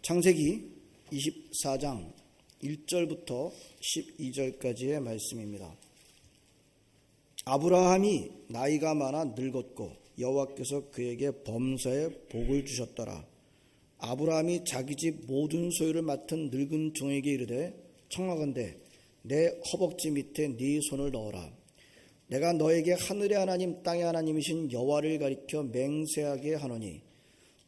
창세기 24장 1절부터 12절까지의 말씀입니다. 아브라함이 나이가 많아 늙었고 여호와께서 그에게 범사에 복을 주셨더라. 아브라함이 자기 집 모든 소유를 맡은 늙은 종에게 이르되 청하건대 내 허벅지 밑에 네 손을 넣어라. 내가 너에게 하늘의 하나님 땅의 하나님이신 여호와를 가리켜 맹세하게 하노니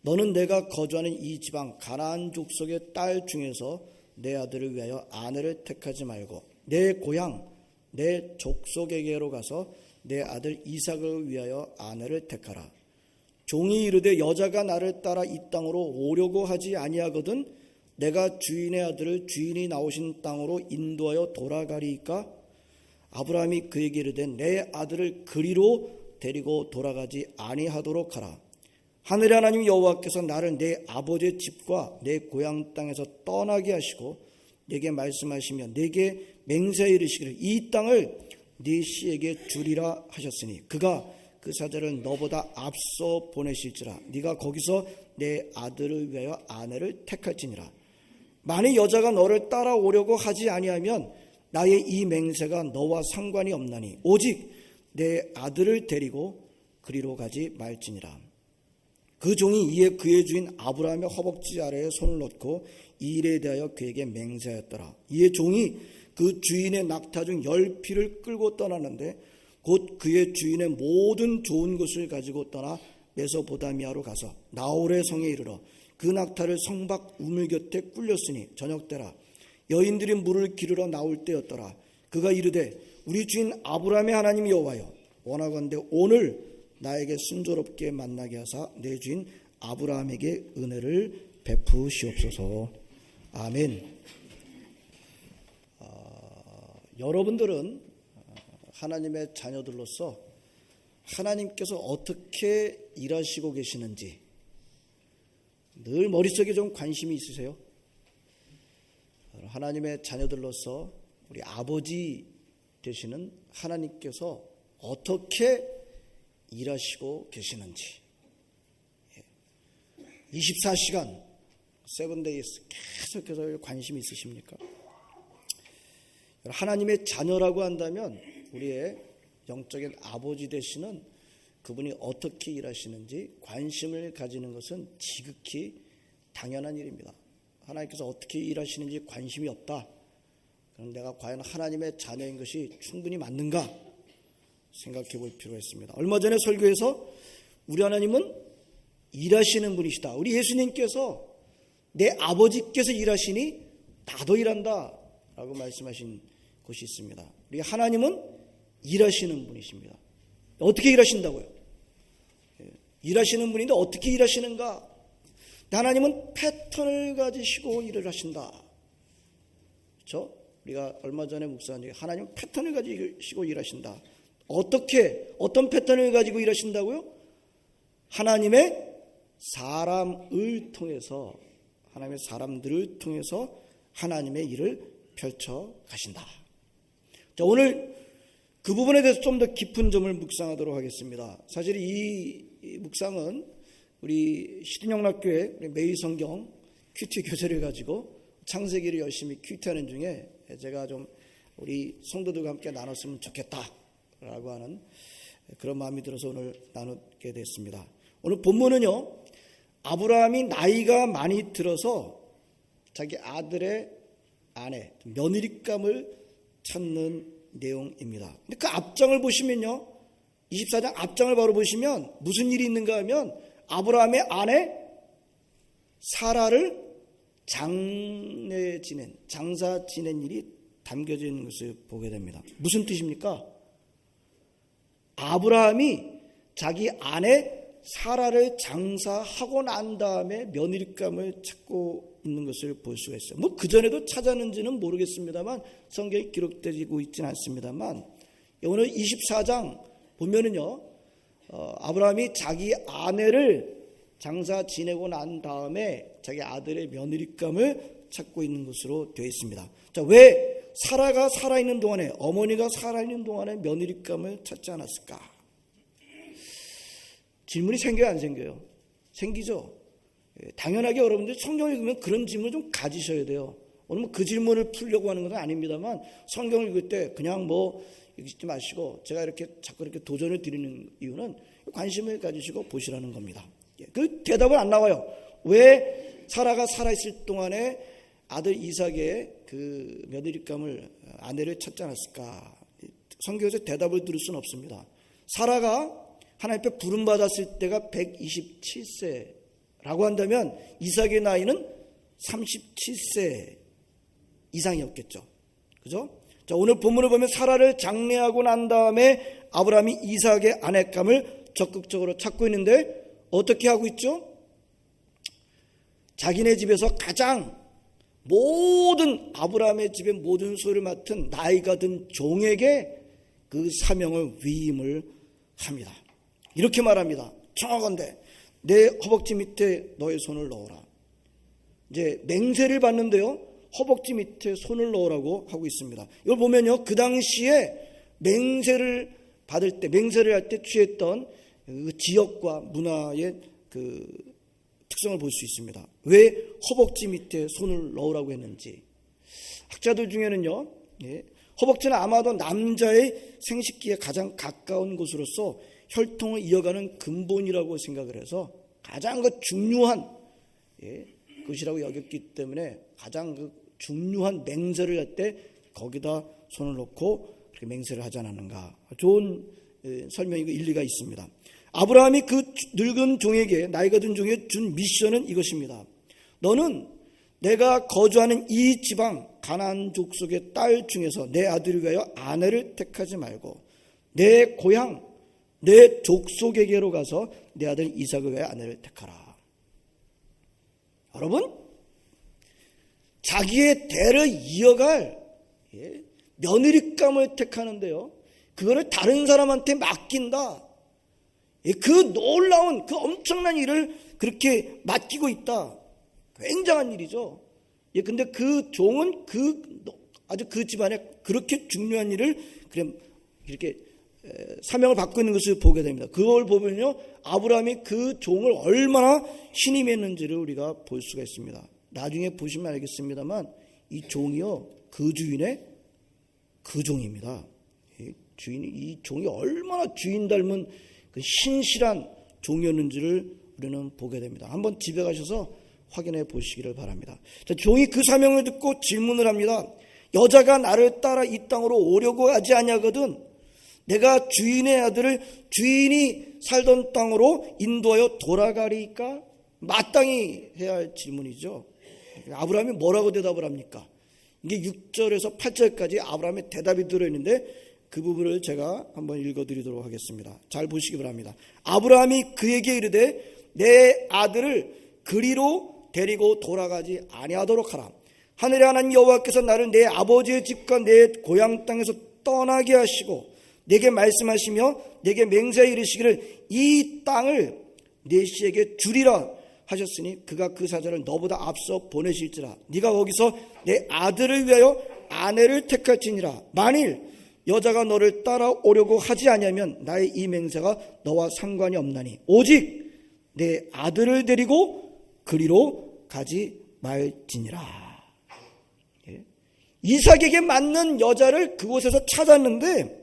너는 내가 거주하는 이 지방 가나안 족속의 딸 중에서 내 아들을 위하여 아내를 택하지 말고 내 고향 내 족속에게로 가서 내 아들 이삭을 위하여 아내를 택하라. 종이 이르되 여자가 나를 따라 이 땅으로 오려고 하지 아니하거든 내가 주인의 아들을 주인이 나오신 땅으로 인도하여 돌아가리이까? 아브라함이 그에게 이르되 내 아들을 그리로 데리고 돌아가지 아니하도록 하라. 하늘의 하나님 여호와께서 나를 내 아버지의 집과 내 고향 땅에서 떠나게 하시고 내게 말씀하시며 내게 맹세하여 이르시기를 이 땅을 네 씨에게 주리라 하셨으니 그가 그 사자를 너보다 앞서 보내실지라 네가 거기서 내 아들을 위하여 아내를 택할지니라. 만일 여자가 너를 따라오려고 하지 아니하면 나의 이 맹세가 너와 상관이 없나니 오직 내 아들을 데리고 그리로 가지 말지니라. 그 종이 이에 그의 주인 아브라함의 허벅지 아래에 손을 넣고 이 일에 대하여 그에게 맹세하였더라. 이에 종이 그 주인의 낙타 중 10피를 끌고 떠나는데 곧 그의 주인의 모든 좋은 것을 가지고 떠나 메소포타미아로 가서 나홀의 성에 이르러 그 낙타를 성 밖 우물 곁에 꿀렸으니 저녁때라 여인들이 물을 기르러 나올 때였더라. 그가 이르되 우리 주인 아브라함의 하나님 여호와여 원하건대 오늘 나에게 순조롭게 만나게 하사 내 주인 아브라함에게 은혜를 베푸시옵소서. 아멘. 여러분들은 하나님의 자녀들로서 하나님께서 어떻게 일하시고 계시는지 늘 머릿속에 좀 관심이 있으세요? 하나님의 자녀들로서 우리 아버지 되시는 하나님께서 어떻게 일하시고 계시는지 24시간 세븐데이스 계속해서 관심이 있으십니까? 하나님의 자녀라고 한다면 우리의 영적인 아버지 되시는 그분이 어떻게 일하시는지 관심을 가지는 것은 지극히 당연한 일입니다. 하나님께서 어떻게 일하시는지 관심이 없다. 그럼 내가 과연 하나님의 자녀인 것이 충분히 맞는가 생각해 볼 필요가 있습니다. 얼마 전에 설교에서 우리 하나님은 일하시는 분이시다. 우리 예수님께서 내 아버지께서 일하시니 나도 일한다 라고 말씀하신 곳이 있습니다. 우리 하나님은 일하시는 분이십니다. 어떻게 일하신다고요? 일하시는 분인데 어떻게 일하시는가? 하나님은 패턴을 가지시고 일을 하신다. 그렇죠? 우리가 얼마 전에 묵상한 적에 하나님은 패턴을 가지시고 일하신다. 어떤 패턴을 가지고 일하신다고요? 하나님의 사람을 통해서 하나님의 사람들을 통해서 하나님의 일을 펼쳐 가신다. 자, 오늘 그 부분에 대해서 좀 더 깊은 점을 묵상하도록 하겠습니다. 사실 이 묵상은 우리 시드영락교회 매일 성경 큐티 교재를 가지고 창세기를 열심히 큐티하는 중에 제가 좀 우리 성도들과 함께 나눴으면 좋겠다라고 하는 그런 마음이 들어서 오늘 나누게 됐습니다. 오늘 본문은요, 아브라함이 나이가 많이 들어서 자기 아들의 아내, 며느리감을 찾는 내용입니다. 근데 그 앞장을 보시면요, 24장 앞장을 바로 보시면 무슨 일이 있는가 하면 아브라함의 아내 사라를 장사 지낸 일이 담겨져 있는 것을 보게 됩니다. 무슨 뜻입니까? 아브라함이 자기 아내 사라를 장사하고 난 다음에 며느리감을 찾고 있는 것을 볼 수가 있어요. 뭐 그전에도 찾았는지는 모르겠습니다만 성경에 기록되고 있지는 않습니다만 오늘 24장 보면은요, 아브라함이 자기 아내를 장사 지내고 난 다음에 자기 아들의 며느리감을 찾고 있는 것으로 되어 있습니다. 자, 왜 사라가 살아있는 동안에, 어머니가 살아있는 동안에 며느리감을 찾지 않았을까? 질문이 생겨요, 안 생겨요? 생기죠. 당연하게 여러분들이 성경을 읽으면 그런 질문을 좀 가지셔야 돼요. 오늘 뭐 그 질문을 풀려고 하는 건 아닙니다만 성경을 읽을 때 그냥 뭐 읽지 마시고 제가 이렇게 자꾸 이렇게 도전을 드리는 이유는 관심을 가지시고 보시라는 겁니다. 그 대답은 안 나와요. 왜 사라가 살아있을 동안에 아들 이삭의 그 며느리감을 아내를 찾지 않았을까? 성경에서 대답을 들을 수는 없습니다. 사라가 하나님 앞에 부름받았을 때가 127세라고 한다면 이삭의 나이는 37세 이상이었겠죠. 그죠? 자, 오늘 본문을 보면 사라를 장례하고 난 다음에 아브라함이 이삭의 아내감을 적극적으로 찾고 있는데 어떻게 하고 있죠? 자기네 집에서 가장 모든 아브라함의 집의 모든 소유를 맡은 나이가 든 종에게 그 사명을 위임을 합니다. 이렇게 말합니다. 청하건대 내 허벅지 밑에 너의 손을 넣어라. 이제 맹세를 받는데요, 허벅지 밑에 손을 넣으라고 하고 있습니다. 이걸 보면요, 그 당시에 맹세를 받을 때, 맹세를 할 때 취했던 그 지역과 문화의 그 특성을 볼 수 있습니다. 왜 허벅지 밑에 손을 넣으라고 했는지. 학자들 중에는요, 허벅지는 아마도 남자의 생식기에 가장 가까운 곳으로서 혈통을 이어가는 근본이라고 생각을 해서 가장 그 중요한 것이라고 여겼기 때문에 가장 그 중요한 맹세를 할 때 거기다 손을 놓고 그렇게 맹세를 하지 않았는가. 좋은 설명이고 일리가 있습니다. 아브라함이 그 늙은 종에게, 나이가 든 종에게 준 미션은 이것입니다. 너는 내가 거주하는 이 지방 가나안 족속의 딸 중에서 내 아들을 위하여 아내를 택하지 말고 내 고향 내 족속에게로 가서 내 아들 이삭을 위하여 아내를 택하라. 여러분, 자기의 대를 이어갈 며느리감을 택하는데요, 그거를 다른 사람한테 맡긴다. 그 놀라운, 그 엄청난 일을 그렇게 맡기고 있다. 굉장한 일이죠. 근데 그 종은 아주 그 집안에 그렇게 중요한 일을 이렇게 사명을 받고 있는 것을 보게 됩니다. 그걸 보면요, 아브라함이 그 종을 얼마나 신임했는지를 우리가 볼 수가 있습니다. 나중에 보시면 알겠습니다만 이 종이요, 그 주인의 그 종입니다. 이 종이 얼마나 주인 닮은 그 신실한 종이었는지를 우리는 보게 됩니다. 한번 집에 가셔서 확인해 보시기를 바랍니다. 자, 종이 그 사명을 듣고 질문을 합니다. 여자가 나를 따라 이 땅으로 오려고 하지 아니하거든 내가 주인의 아들을 주인이 살던 땅으로 인도하여 돌아가리까? 마땅히 해야 할 질문이죠. 아브라함이 뭐라고 대답을 합니까? 이게 6절에서 8절까지 아브라함의 대답이 들어있는데 그 부분을 제가 한번 읽어드리도록 하겠습니다. 잘 보시기 바랍니다. 아브라함이 그에게 이르되 내 아들을 그리로 데리고 돌아가지 아니하도록 하라. 하늘의 하나님 여호와께서 나를 내 아버지의 집과 내 고향 땅에서 떠나게 하시고 내게 말씀하시며 내게 맹세하여 이르시기를 이 땅을 내 씨에게 주리라 하셨으니 그가 그 사자를 너보다 앞서 보내실지라. 네가 거기서 내 아들을 위하여 아내를 택할지니라. 만일 여자가 너를 따라오려고 하지 아니하면 나의 이 맹세가 너와 상관이 없나니 오직 내 아들을 데리고 그리로 가지 말지니라. 이삭에게 맞는 여자를 그곳에서 찾았는데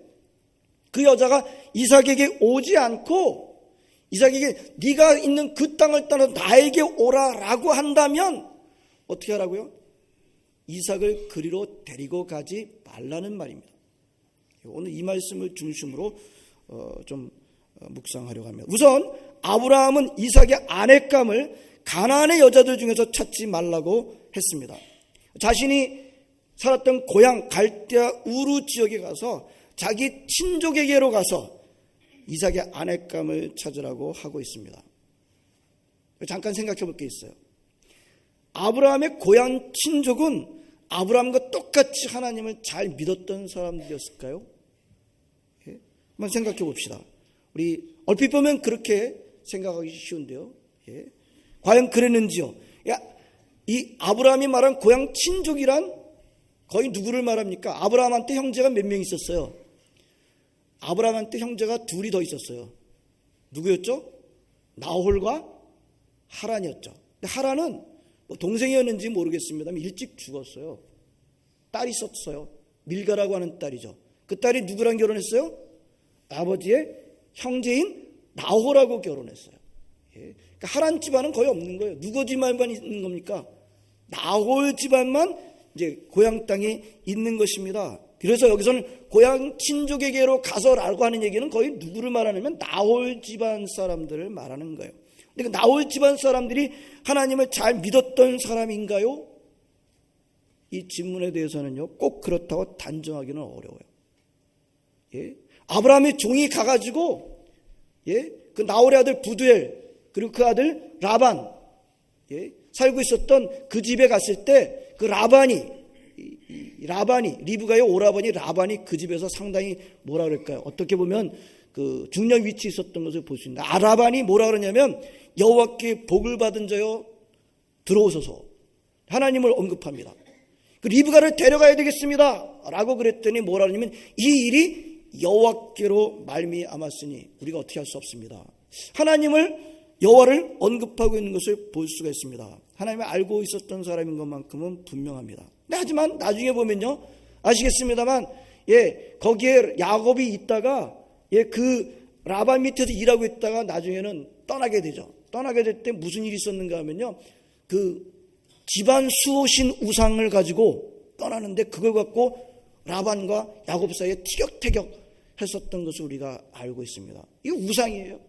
그 여자가 이삭에게 오지 않고 이삭에게 네가 있는 그 땅을 따라 나에게 오라라고 한다면 어떻게 하라고요? 이삭을 그리로 데리고 가지 말라는 말입니다. 오늘 이 말씀을 중심으로 좀 묵상하려고 합니다. 우선 아브라함은 이삭의 아내감을 가나안의 여자들 중에서 찾지 말라고 했습니다. 자신이 살았던 고향 갈대아 우르 지역에 가서 자기 친족에게로 가서 이삭의 아내감을 찾으라고 하고 있습니다. 잠깐 생각해 볼 게 있어요. 아브라함의 고향 친족은 아브라함과 똑같이 하나님을 잘 믿었던 사람들이었을까요? 한번 생각해 봅시다. 우리 얼핏 보면 그렇게 생각하기 쉬운데요. 과연 그랬는지요? 이 아브라함이 말한 고향 친족이란 거의 누구를 말합니까? 아브라함한테 형제가 몇 명 있었어요? 아브라함한테 형제가 둘이 더 있었어요. 누구였죠? 나홀과 하란이었죠. 하란은 동생이었는지 모르겠습니다만 일찍 죽었어요. 딸이 있었어요. 밀가라고 하는 딸이죠. 그 딸이 누구랑 결혼했어요? 아버지의 형제인 나홀하고 결혼했어요. 그러니까 하란 집안은 거의 없는 거예요. 누구 집안만 있는 겁니까? 나홀 집안만 이제 고향 땅에 있는 것입니다. 그래서 여기서는 고향 친족에게로 가서라고 하는 얘기는 거의 누구를 말하냐면 나홀 집안 사람들을 말하는 거예요. 근데 그 나홀 집안 사람들이 하나님을 잘 믿었던 사람인가요? 이 질문에 대해서는요, 꼭 그렇다고 단정하기는 어려워요. 예? 아브라함의 종이 가가지고, 예? 그 나홀의 아들 부두엘, 그리고 그 아들 라반, 예? 살고 있었던 그 집에 갔을 때 그 라반이 리브가의 오라버니 라반이 그 집에서 상당히 뭐라 그럴까요? 어떻게 보면 그 중요한 위치에 있었던 것을 볼 수 있습니다. 라반이 뭐라 그러냐면 여호와께 복을 받은 자여 들어오소서, 하나님을 언급합니다. 그 리브가를 데려가야 되겠습니다 라고 그랬더니 뭐라 그러냐면 이 일이 여호와께로 말미암았으니 우리가 어떻게 할 수 없습니다. 여호와를 언급하고 있는 것을 볼 수가 있습니다. 하나님을 알고 있었던 사람인 것만큼은 분명합니다. 하지만 나중에 보면요, 아시겠습니다만, 예, 거기에 야곱이 있다가, 예, 그 라반 밑에서 일하고 있다가 나중에는 떠나게 되죠. 떠나게 될 때 무슨 일이 있었는가 하면요, 그 집안 수호신 우상을 가지고 떠나는데 그걸 갖고 라반과 야곱 사이에 티격태격 했었던 것을 우리가 알고 있습니다. 이거 우상이에요.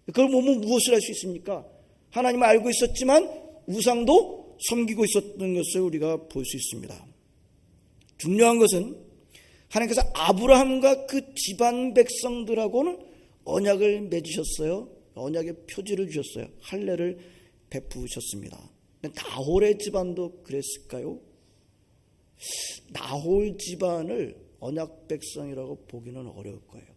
그걸 보면 무엇을 할 수 있습니까? 하나님을 알고 있었지만 우상도 섬기고 있었던 것을 우리가 볼 수 있습니다. 중요한 것은 하나님께서 아브라함과 그 집안 백성들하고는 언약을 맺으셨어요. 언약의 표지를 주셨어요. 할례를 베푸셨습니다. 나홀의 집안도 그랬을까요? 나홀 집안을 언약 백성이라고 보기는 어려울 거예요.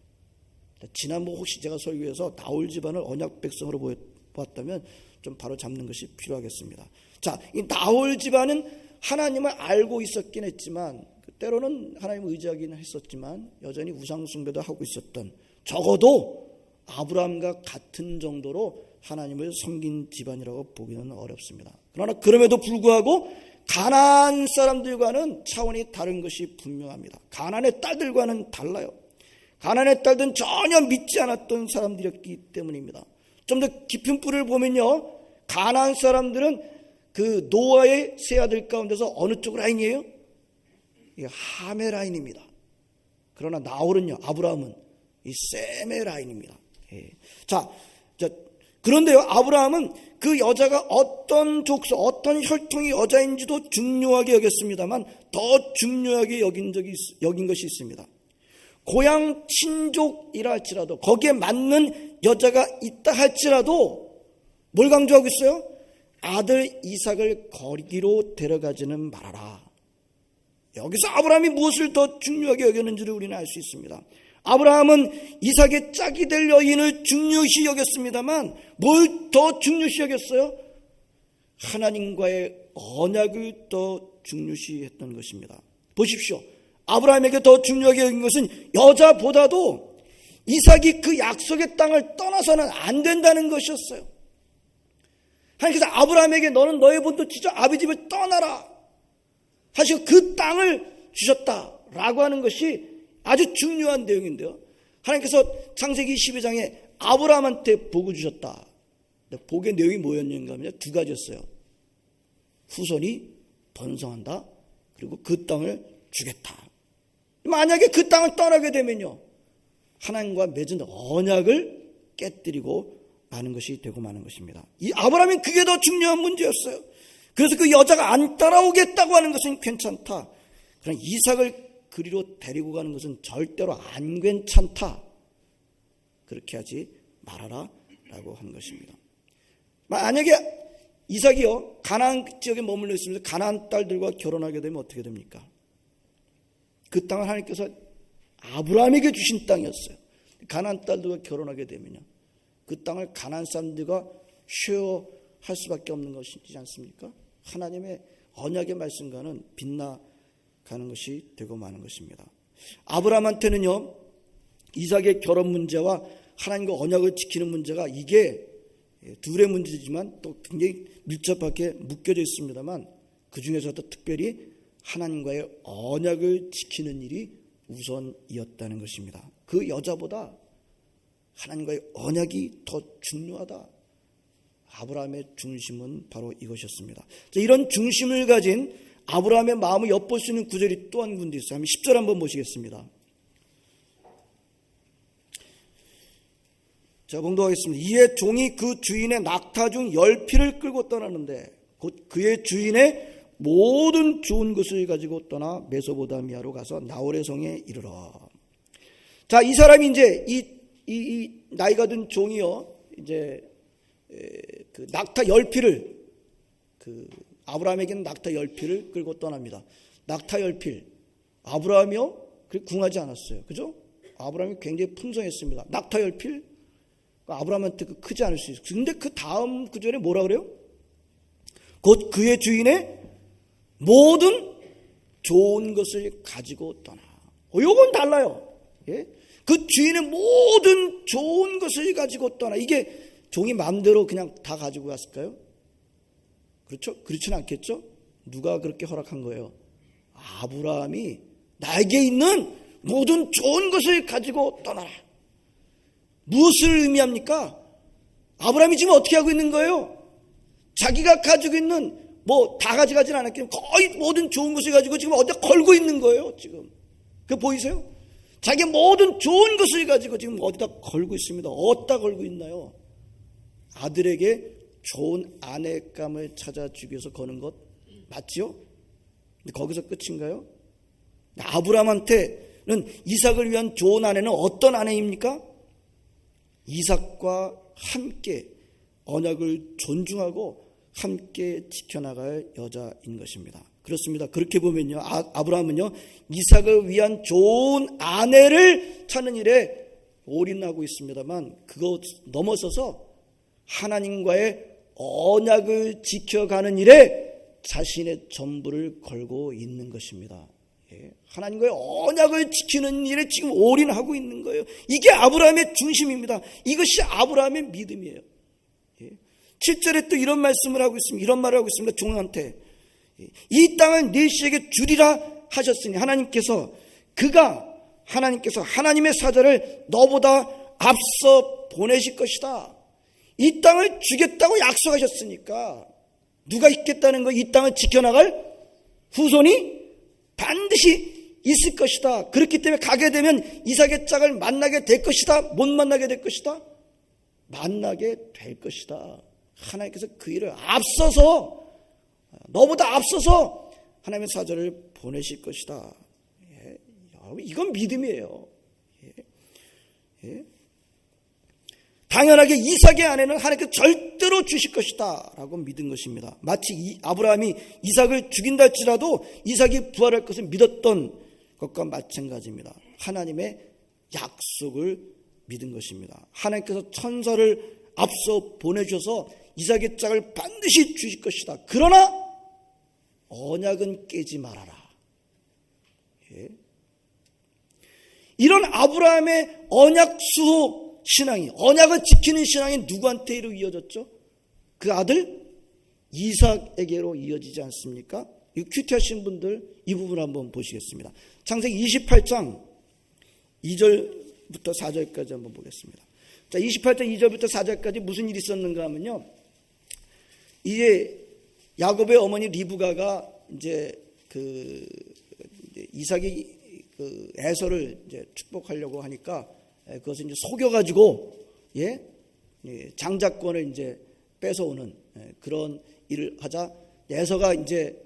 지난번 혹시 제가 설교에서 나홀 집안을 언약 백성으로 보았다면 좀 바로 잡는 것이 필요하겠습니다. 자, 이 나홀 집안은 하나님을 알고 있었긴 했지만, 때로는 하나님을 의지하기는 했었지만 여전히 우상숭배도 하고 있었던, 적어도 아브라함과 같은 정도로 하나님을 섬긴 집안이라고 보기는 어렵습니다. 그러나 그럼에도 불구하고 가나안 사람들과는 차원이 다른 것이 분명합니다. 가나안의 딸들과는 달라요. 가나안의 딸들은 전혀 믿지 않았던 사람들이었기 때문입니다. 좀 더 깊은 뿌리를 보면요, 가나안 사람들은 그 노아의 세 아들 가운데서 어느 쪽 라인이에요? 함의 라인입니다. 그러나 나홀은요, 아브라함은 이 셈의 라인입니다. 자, 그런데요, 아브라함은 그 여자가 어떤 족속, 어떤 혈통의 여자인지도 중요하게 여겼습니다만 더 중요하게 여긴 것이 있습니다. 고향 친족이라 할지라도, 거기에 맞는 여자가 있다 할지라도 뭘 강조하고 있어요? 아들 이삭을 거리기로 데려가지는 말아라. 여기서 아브라함이 무엇을 더 중요하게 여겼는지를 우리는 알 수 있습니다. 아브라함은 이삭의 짝이 될 여인을 중요시 여겼습니다만 뭘 더 중요시 여겼어요? 하나님과의 언약을 더 중요시 했던 것입니다. 보십시오. 아브라함에게 더 중요하게 여긴 것은 여자보다도 이삭이 그 약속의 땅을 떠나서는 안 된다는 것이었어요. 하나님께서 아브라함에게 너는 너의 본토 지적 아비 집을 떠나라 하시고 그 땅을 주셨다라고 하는 것이 아주 중요한 내용인데요. 하나님께서 창세기 12장에 아브라함한테 복을 주셨다. 복의 내용이 뭐였는가 하면 두 가지였어요. 후손이 번성한다. 그리고 그 땅을 주겠다. 만약에 그 땅을 떠나게 되면요, 하나님과 맺은 언약을 깨뜨리고 마는 것이 되고 마는 것입니다. 이 아브라함이 그게 더 중요한 문제였어요. 그래서 그 여자가 안 따라오겠다고 하는 것은 괜찮다. 그러나 이삭을 그리로 데리고 가는 것은 절대로 안 괜찮다. 그렇게 하지 말아라 라고 한 것입니다. 만약에 이삭이요, 가나안 지역에 머물러 있으면서 가나안 딸들과 결혼하게 되면 어떻게 됩니까? 그 땅을 하나님께서 아브라함에게 주신 땅이었어요. 가나안 딸들과 결혼하게 되면요, 그 땅을 가나안 사람들과 쉐어할 수밖에 없는 것이지 않습니까? 하나님의 언약의 말씀과는 빗나가는 것이 되고 마는 것입니다. 아브라함한테는요, 이삭의 결혼 문제와 하나님과 언약을 지키는 문제가 이게 둘의 문제지만 또 굉장히 밀접하게 묶여져 있습니다만 그 중에서도 특별히 하나님과의 언약을 지키는 일이 우선이었다는 것입니다. 그 여자보다 하나님과의 언약이 더 중요하다. 아브라함의 중심은 바로 이것이었습니다. 이런 중심을 가진 아브라함의 마음을 엿볼 수 있는 구절이 또 한 군데 있어요. 10절 한번 보시겠습니다. 자, 봉독하겠습니다. 이에 종이 그 주인의 낙타 중 10匹를 끌고 떠나는데 곧 그의 주인의 모든 좋은 것을 가지고 떠나 메소보다미아로 가서 나홀의 성에 이르러. 자, 이 사람이 이제 이 나이가 든 종이요, 이제 그 낙타 10匹를 아브라함에게는 낙타 10匹를 끌고 떠납니다. 낙타 10匹. 아브라함이요, 그렇게 궁하지 않았어요. 그죠? 아브라함이 굉장히 풍성했습니다. 낙타 10匹. 아브라함한테 크지 않을 수 있어요. 근데 그 다음 구절에 뭐라 그래요? 곧 그의 주인의 모든 좋은 것을 가지고 떠나. 요건 달라요. 예? 그 주인의 모든 좋은 것을 가지고 떠나. 이게 종이 마음대로 그냥 다 가지고 갔을까요? 그렇죠? 그렇지는 않겠죠? 누가 그렇게 허락한 거예요? 아브라함이 나에게 있는 모든 좋은 것을 가지고 떠나라. 무엇을 의미합니까? 아브라함이 지금 어떻게 하고 있는 거예요? 자기가 가지고 있는 다 가져가진 않았겠지만 거의 모든 좋은 것을 가지고 지금 어디다 걸고 있는 거예요. 지금 그 보이세요? 자기 모든 좋은 것을 가지고 지금 어디다 걸고 있습니다. 어디다 걸고 있나요? 아들에게 좋은 아내감을 찾아주기 위해서 거는 것 맞지요? 근데 거기서 끝인가요? 아브라함한테는 이삭을 위한 좋은 아내는 어떤 아내입니까? 이삭과 함께 언약을 존중하고 함께 지켜나갈 여자인 것입니다. 그렇습니다. 그렇게 보면요, 아브라함은요, 이삭을 위한 좋은 아내를 찾는 일에 올인하고 있습니다만 그것 넘어서서 하나님과의 언약을 지켜가는 일에 자신의 전부를 걸고 있는 것입니다. 하나님과의 언약을 지키는 일에 지금 올인하고 있는 거예요. 이게 아브라함의 중심입니다. 이것이 아브라함의 믿음이에요. 7절에 또 이런 말씀을 하고 있습니다. 이런 말을 하고 있습니다. 종한테 이 땅을 네 씨에게 주리라 하셨으니 하나님께서 하나님의 사자를 너보다 앞서 보내실 것이다. 이 땅을 주겠다고 약속하셨으니까 누가 있겠다는 거? 이 땅을 지켜나갈 후손이 반드시 있을 것이다. 그렇기 때문에 가게 되면 이삭의 짝을 만나게 될 것이다. 못 만나게 될 것이다. 만나게 될 것이다. 하나님께서 그 일을 너보다 앞서서 하나님의 사자를 보내실 것이다. 이건 믿음이에요. 당연하게 이삭의 아내는 하나님께서 절대로 주실 것이다 라고 믿은 것입니다. 마치 아브라함이 이삭을 죽인다 할지라도 이삭이 부활할 것을 믿었던 것과 마찬가지입니다. 하나님의 약속을 믿은 것입니다. 하나님께서 천사를 앞서 보내주셔서 이삭의 짝을 반드시 주실 것이다. 그러나 언약은 깨지 말아라. 이런 아브라함의 언약 수호 신앙이, 언약을 지키는 신앙이 누구한테로 이어졌죠? 그 아들 이삭에게로 이어지지 않습니까? 이 큐티하신 분들 이 부분 한번 보시겠습니다. 창세기 28장 2절부터 4절까지 한번 보겠습니다. 자, 28장 2절부터 4절까지 무슨 일이 있었는가 하면요, 이제 야곱의 어머니 리브가가 이제 이삭이 에서를 이제 축복하려고 하니까 그것을 이제 속여가지고 장자권을 이제 뺏어오는 그런 일을 하자 에서가 이제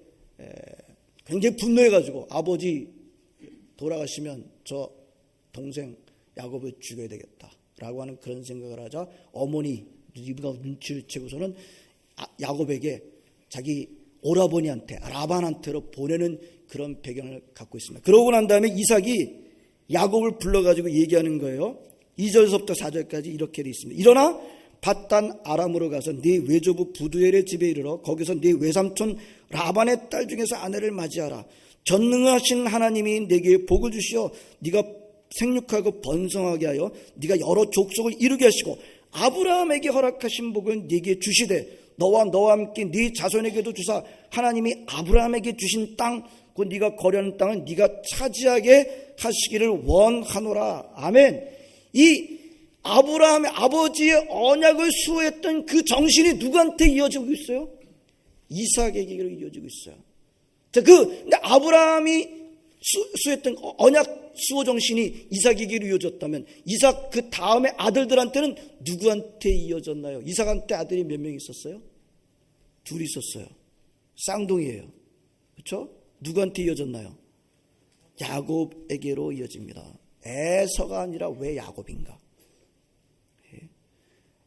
굉장히 분노해가지고 아버지 돌아가시면 저 동생 야곱을 죽여야 되겠다라고 하는 그런 생각을 하자 어머니 리브가 눈치를 채고서는 야곱에게 자기 오라버니한테 라반한테로 보내는 그런 배경을 갖고 있습니다. 그러고 난 다음에 이삭이 야곱을 불러가지고 얘기하는 거예요. 2절서부터 4절까지 이렇게 되어 있습니다. 일어나 밧단 아람으로 가서 네 외조부 부두엘의 집에 이르러 거기서 네 외삼촌 라반의 딸 중에서 아내를 맞이하라. 전능하신 하나님이 네게 복을 주시어 네가 생육하고 번성하게 하여 네가 여러 족속을 이루게 하시고 아브라함에게 허락하신 복은 네게 주시되 너와 너와 함께 네 자손에게도 주사 하나님이 아브라함에게 주신 땅 곧 네가 거류하는 땅은 네가 차지하게 하시기를 원하노라. 아멘. 이 아브라함의 아버지의 언약을 수호했던 그 정신이 누구한테 이어지고 있어요? 이삭에게로 이어지고 있어요. 자, 근데 아브라함이 수호했던 언약 수호 정신이 이삭에게로 이어졌다면 이삭 그 다음에 아들들한테는 누구한테 이어졌나요? 이삭한테 아들이 몇 명 있었어요? 둘 있었어요. 쌍둥이에요. 그렇죠? 누구한테 이어졌나요? 야곱에게로 이어집니다. 에서가 아니라 왜 야곱인가?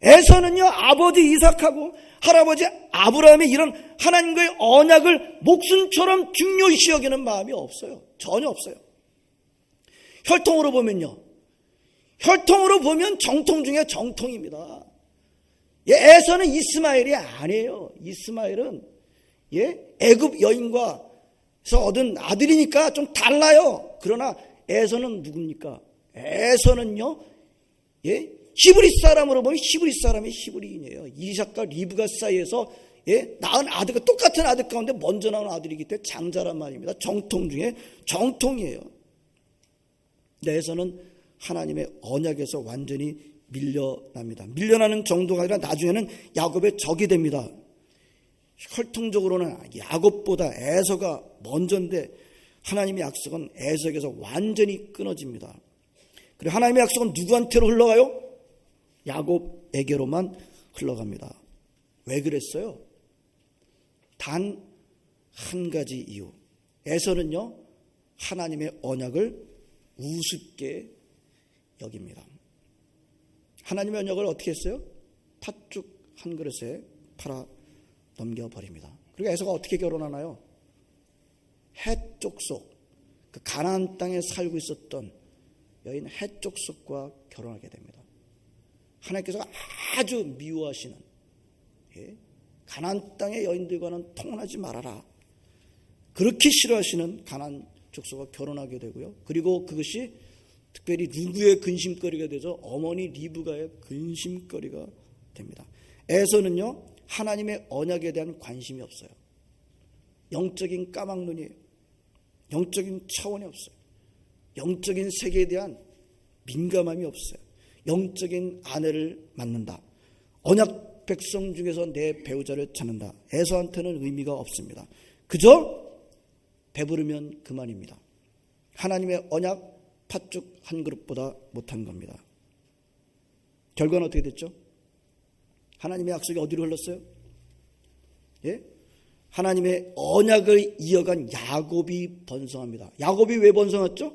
에서는요, 아버지 이삭하고 할아버지 아브라함의 이런 하나님과의 언약을 목숨처럼 중요시 여기는 마음이 없어요. 전혀 없어요. 혈통으로 보면요, 혈통으로 보면 정통 중에 정통입니다. 에서는 이스마엘이 아니에요. 이스마엘은 애굽 여인과 얻은 아들이니까 좀 달라요. 그러나 에서는 누굽니까? 에서는요, 히브리 사람으로 보면 히브리 사람이 히브리인이에요. 이삭과 리브가 사이에서 낳은 아들과 똑같은 아들 가운데 먼저 나온 아들이기 때문에 장자란 말입니다. 정통 중에 정통이에요. 에서는 하나님의 언약에서 완전히 밀려납니다. 밀려나는 정도가 아니라 나중에는 야곱의 적이 됩니다. 혈통적으로는 야곱보다 에서가 먼저인데 하나님의 약속은 에서에게서 완전히 끊어집니다. 그리고 하나님의 약속은 누구한테로 흘러가요? 야곱에게로만 흘러갑니다. 왜 그랬어요? 단 한 가지 이유. 에서는요, 하나님의 언약을 우습게 여깁니다. 하나님의 언약을 어떻게 했어요? 팥죽 한 그릇에 팔아 넘겨버립니다. 그리고 에서가 어떻게 결혼하나요? 헷족속, 그 가나안 땅에 살고 있었던 여인 헷족속과 결혼하게 됩니다. 하나님께서 아주 미워하시는, 가나안 땅의 여인들과는 통혼하지 말아라, 그렇게 싫어하시는 가나안 족속과 결혼하게 되고요. 그리고 그것이 특별히 누구의 근심거리가 되죠? 어머니 리브가의 근심거리가 됩니다. 에서는요, 하나님의 언약에 대한 관심이 없어요. 영적인 까막눈이에요. 영적인 차원이 없어요. 영적인 세계에 대한 민감함이 없어요. 영적인 아내를 만난다, 언약 백성 중에서 내 배우자를 찾는다, 에서한테는 의미가 없습니다. 그저 배부르면 그만입니다. 하나님의 언약 팥죽 한 그릇보다 못한 겁니다. 결과는 어떻게 됐죠? 하나님의 약속이 어디로 흘렀어요? 하나님의 언약을 이어간 야곱이 번성합니다. 야곱이 왜 번성했죠?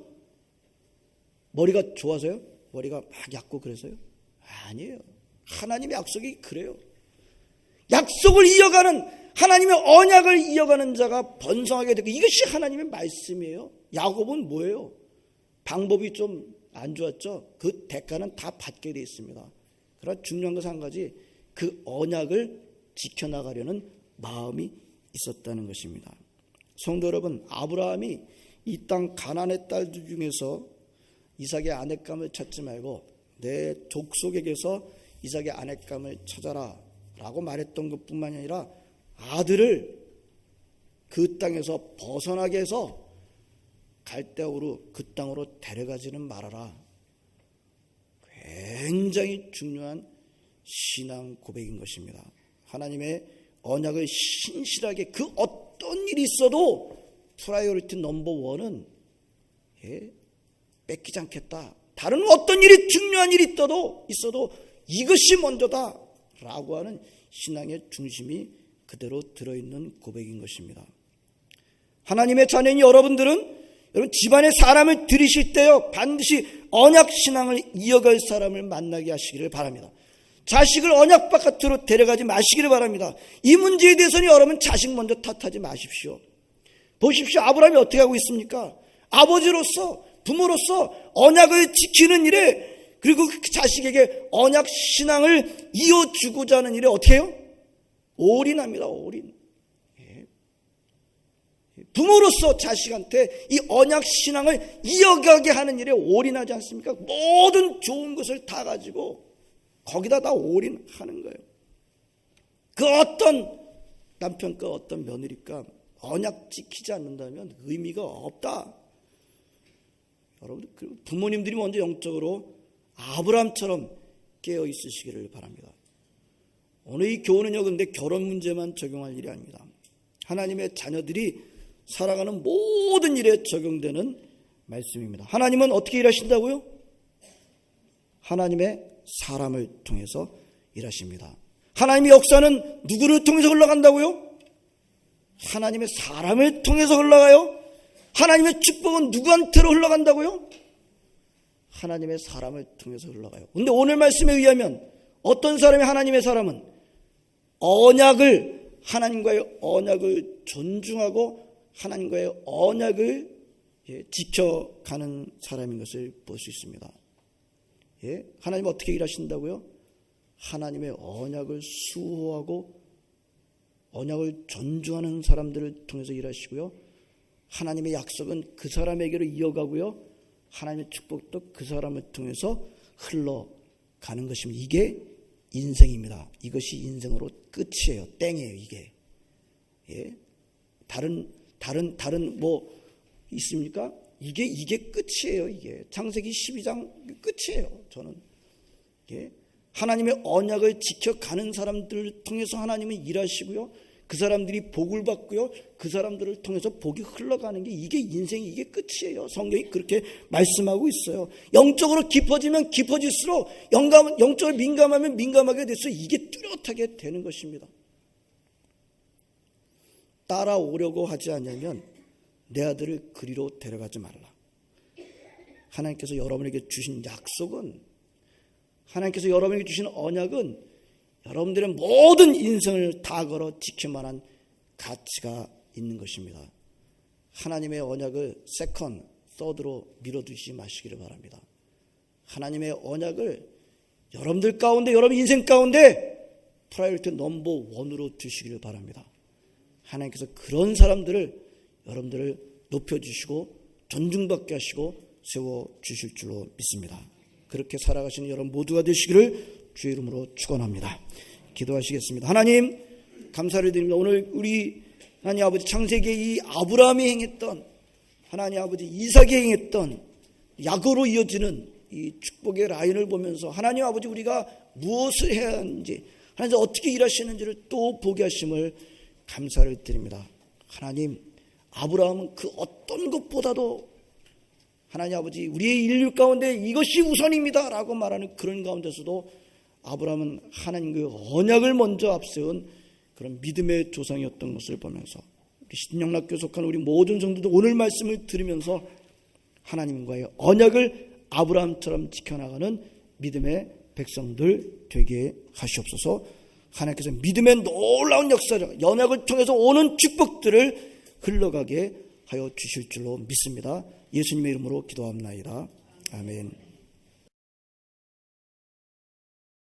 머리가 좋아서요? 머리가 막 얕고 그래서요? 아니에요. 하나님의 약속이 그래요. 약속을 이어가는, 하나님의 언약을 이어가는 자가 번성하게 되고, 이것이 하나님의 말씀이에요. 야곱은 뭐예요? 방법이 좀 안 좋았죠? 그 대가는 다 받게 되어 있습니다. 그러나 중요한 것은 한 가지, 그 언약을 지켜나가려는 마음이 있었다는 것입니다. 성도 여러분, 아브라함이 이 땅 가나안의 딸들 중에서 이삭의 아내감을 찾지 말고 내 족속에게서 이삭의 아내감을 찾아라 라고 말했던 것뿐만이 아니라 아들을 그 땅에서 벗어나게 해서 갈대아우르 그 땅으로 데려가지는 말아라. 굉장히 중요한 신앙 고백인 것입니다. 하나님의 언약을 신실하게, 그 어떤 일이 있어도 프라이어리티 넘버 원은 뺏기지 않겠다. 다른 어떤 일이, 중요한 일이 있어도 이것이 먼저다 라고 하는 신앙의 중심이 그대로 들어있는 고백인 것입니다. 하나님의 자녀인 여러분들은, 여러분 집안에 사람을 들이실 때요, 반드시 언약 신앙을 이어갈 사람을 만나게 하시기를 바랍니다. 자식을 언약 바깥으로 데려가지 마시기를 바랍니다. 이 문제에 대해서는 여러분 자식 먼저 탓하지 마십시오. 보십시오. 아브라함이 어떻게 하고 있습니까? 아버지로서, 부모로서 언약을 지키는 일에, 그리고 그 자식에게 언약 신앙을 이어주고자 하는 일에 어떻게 해요? 올인합니다. 올인. 부모로서 자식한테 이 언약 신앙을 이어가게 하는 일에 올인하지 않습니까? 모든 좋은 것을 다 가지고 거기다 다 올인하는 거예요. 그 어떤 남편과 어떤 며느리가 언약 지키지 않는다면 의미가 없다. 여러분, 부모님들이 먼저 영적으로 아브라함처럼 깨어 있으시기를 바랍니다. 오늘 이 교훈은요, 근데 결혼 문제만 적용할 일이 아닙니다. 하나님의 자녀들이 살아가는 모든 일에 적용되는 말씀입니다. 하나님은 어떻게 일하신다고요? 하나님의 사람을 통해서 일하십니다. 하나님의 역사는 누구를 통해서 흘러간다고요? 하나님의 사람을 통해서 흘러가요. 하나님의 축복은 누구한테로 흘러간다고요? 하나님의 사람을 통해서 흘러가요. 그런데 오늘 말씀에 의하면 어떤 사람이 하나님의 사람은 하나님과의 언약을 존중하고 하나님과의 언약을 지켜가는 사람인 것을 볼 수 있습니다. 하나님은 어떻게 일하신다고요? 하나님의 언약을 수호하고 언약을 존중하는 사람들을 통해서 일하시고요. 하나님의 약속은 그 사람에게로 이어가고요. 하나님의 축복도 그 사람을 통해서 흘러가는 것입니다. 이게 인생입니다. 이것이 인생으로 끝이에요. 땡이에요, 이게. 다른 뭐 있습니까? 이게 끝이에요, 이게. 창세기 12장 끝이에요, 저는. 하나님의 언약을 지켜가는 사람들을 통해서 하나님은 일하시고요. 그 사람들이 복을 받고요. 그 사람들을 통해서 복이 흘러가는 게 이게 인생이 이게 끝이에요. 성경이 그렇게 말씀하고 있어요. 영적으로 깊어지면 깊어질수록 영적으로 민감하면 민감하게 돼서 이게 뚜렷하게 되는 것입니다. 따라오려고 하지 않으면 내 아들을 그리로 데려가지 말라. 하나님께서 여러분에게 주신 약속은, 하나님께서 여러분에게 주신 언약은 여러분들의 모든 인생을 다 걸어 지킬 만한 가치가 있는 것입니다. 하나님의 언약을 세컨, 서드로 밀어두시지 마시기를 바랍니다. 하나님의 언약을 여러분들 가운데, 여러분 인생 가운데 프라이어리티 넘버 원으로 두시기를 바랍니다. 하나님께서 그런 사람들을 여러분들을 높여주시고 존중받게 하시고 세워주실 줄로 믿습니다. 그렇게 살아가시는 여러분 모두가 되시기를 주의 이름으로 축원합니다. 기도하시겠습니다. 하나님 감사를 드립니다. 오늘 우리 하나님 아버지 창세기에 이 아브라함이 행했던, 하나님 아버지 이삭이 행했던 약으로 이어지는 이 축복의 라인을 보면서 하나님 아버지 우리가 무엇을 해야 하는지, 하나님 어떻게 일하시는지를 또 보게 하심을 감사를 드립니다. 하나님, 아브라함은 그 어떤 것보다도 하나님 아버지 우리의 인류 가운데 이것이 우선입니다 라고 말하는 그런 가운데서도 아브라함은 하나님의 언약을 먼저 앞세운 그런 믿음의 조상이었던 것을 보면서 우리 신영락교에 속한 우리 모든 성도도 오늘 말씀을 들으면서 하나님과의 언약을 아브라함처럼 지켜나가는 믿음의 백성들 되게 하시옵소서. 하나님께서 믿음의 놀라운 역사적 언약을 통해서 오는 축복들을 흘러가게 하여 주실 줄로 믿습니다. 예수님의 이름으로 기도합나이다. 아멘.